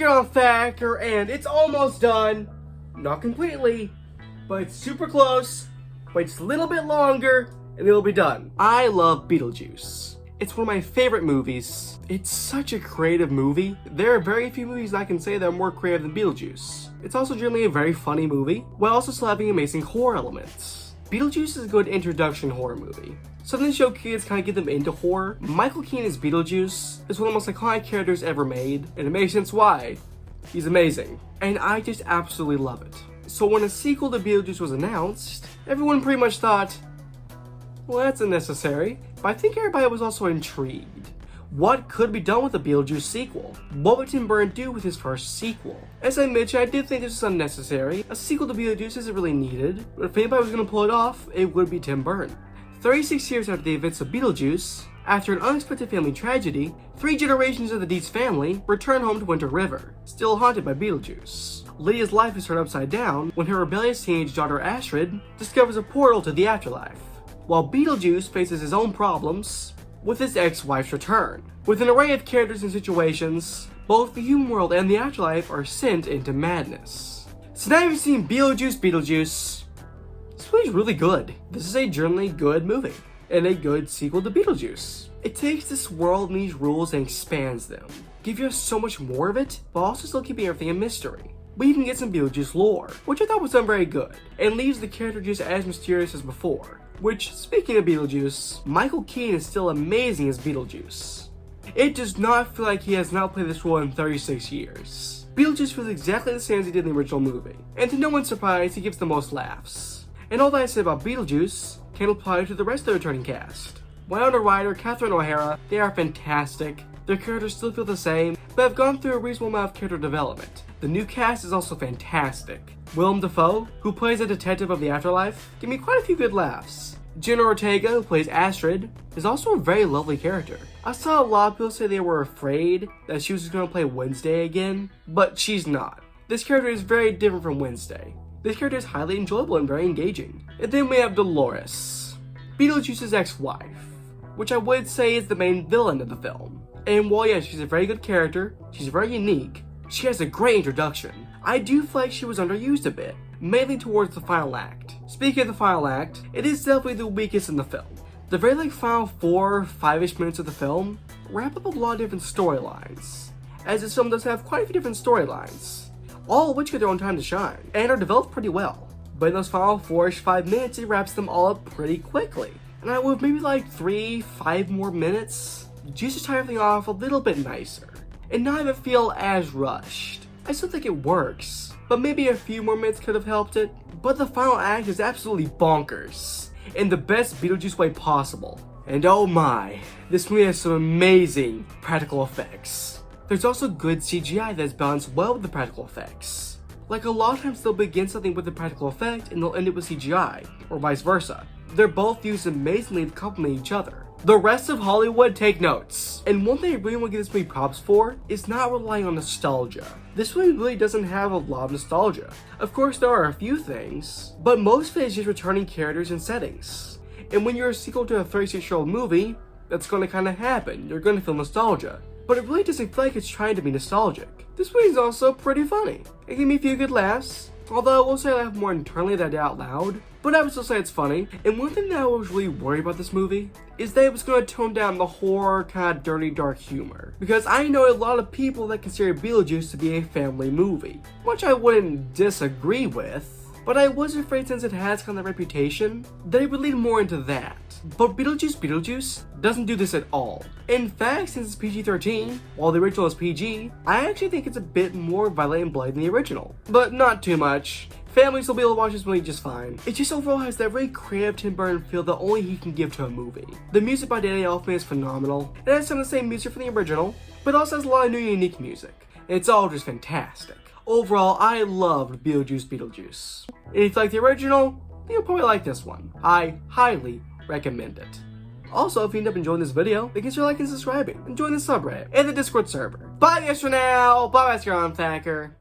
on Thacker, and it's almost done. Not completely, but it's super close. Wait just a little bit longer, and it'll be done. I love Beetlejuice. It's one of my favorite movies. It's such a creative movie. There are very few movies I can say that are more creative than Beetlejuice. It's also generally a very funny movie, while also still having amazing horror elements. Beetlejuice is a good introduction horror movie. Something to show kids, kind of get them into horror. Michael Keaton as Beetlejuice is one of the most iconic characters ever made, and it makes sense why. He's amazing. And I just absolutely love it. So when a sequel to Beetlejuice was announced, everyone pretty much thought, well, that's unnecessary. But I think everybody was also intrigued. What could be done with a Beetlejuice sequel? What would Tim Burton do with his first sequel? As I mentioned, I did think this was unnecessary. A sequel to Beetlejuice isn't really needed, but if anybody was going to pull it off, it would be Tim Burton. 36 years after the events of Beetlejuice, after an unexpected family tragedy, 3 generations of the Deetz family return home to Winter River, still haunted by Beetlejuice. Lydia's life is turned upside down when her rebellious teenage daughter Aslyn discovers a portal to the afterlife, while Beetlejuice faces his own problems with his ex-wife's return. With an array of characters and situations, both the human world and the afterlife are sent into madness. So now you've seen Beetlejuice Beetlejuice. This movie's really good. This is a generally good movie, and a good sequel to Beetlejuice. It takes this world and these rules and expands them, give you so much more of it, but also still keeping everything a mystery. We even get some Beetlejuice lore, which I thought was done very good, and leaves the character just as mysterious as before. Which, speaking of Beetlejuice, Michael Keaton is still amazing as Beetlejuice. It does not feel like he has not played this role in 36 years. Beetlejuice feels exactly the same as he did in the original movie, and to no one's surprise, he gives the most laughs. And all that I said about Beetlejuice can apply to the rest of the returning cast. Winona Ryder, Catherine O'Hara, they are fantastic. Their characters still feel the same, but have gone through a reasonable amount of character development. The new cast is also fantastic. Willem Dafoe, who plays a detective of the afterlife, gave me quite a few good laughs. Jenna Ortega, who plays Astrid, is also a very lovely character. I saw a lot of people say they were afraid that she was going to play Wednesday again, but she's not. This character is very different from Wednesday. This character is highly enjoyable and very engaging. And then we have Dolores, Beetlejuice's ex-wife, which I would say is the main villain of the film. And while yes, she's a very good character, she's very unique, she has a great introduction. I do feel like she was underused a bit, mainly towards the final act. Speaking of the final act, it is definitely the weakest in the film. The very final 4-5-ish minutes of the film wrap up a lot of different storylines, as this film does have quite a few different storylines, all of which get their own time to shine, and are developed pretty well. But in those final 4-5 minutes, it wraps them all up pretty quickly. And I would maybe like 3-5 more minutes, just to tie everything off a little bit nicer, and not have it feel as rushed. I still think it works, but maybe a few more minutes could have helped it. But the final act is absolutely bonkers, in the best Beetlejuice way possible. And oh my, this movie has some amazing practical effects. There's also good CGI that's balanced well with the practical effects. Like a lot of times they'll begin something with a practical effect and they'll end it with CGI, or vice versa. They're both used amazingly to complement each other. The rest of Hollywood, take notes. And one thing I really want to give this movie props for is not relying on nostalgia. This movie really doesn't have a lot of nostalgia. Of course, there are a few things, but most of it is just returning characters and settings. And when you're a sequel to a 36-year-old movie, that's going to kind of happen. You're going to feel nostalgia. But it really doesn't feel like it's trying to be nostalgic. This movie is also pretty funny. It gave me a few good laughs, although I will say I laugh more internally than I did out loud. But I would still say it's funny. And one thing that I was really worried about this movie is that it was going to tone down the horror, kind of dirty, dark humor. Because I know a lot of people that consider Beetlejuice to be a family movie, which I wouldn't disagree with. But I was afraid, since it has kind of that reputation, that it would lead more into that. But Beetlejuice Beetlejuice doesn't do this at all. In fact, since it's PG-13, while the original is PG, I actually think it's a bit more violent and bloody than the original. But not too much. Families will be able to watch this movie just fine. It just overall has that very creative Tim Burton feel that only he can give to a movie. The music by Danny Elfman is phenomenal. It has some of the same music from the original, but also has a lot of new unique music. It's all just fantastic. Overall, I loved Beetlejuice Beetlejuice. And if you like the original, then you'll probably like this one. I highly recommend it. Also, if you end up enjoying this video, then consider liking and subscribing, and join the subreddit and the Discord server. Bye guys for now. Bye guys, I'm Thacker.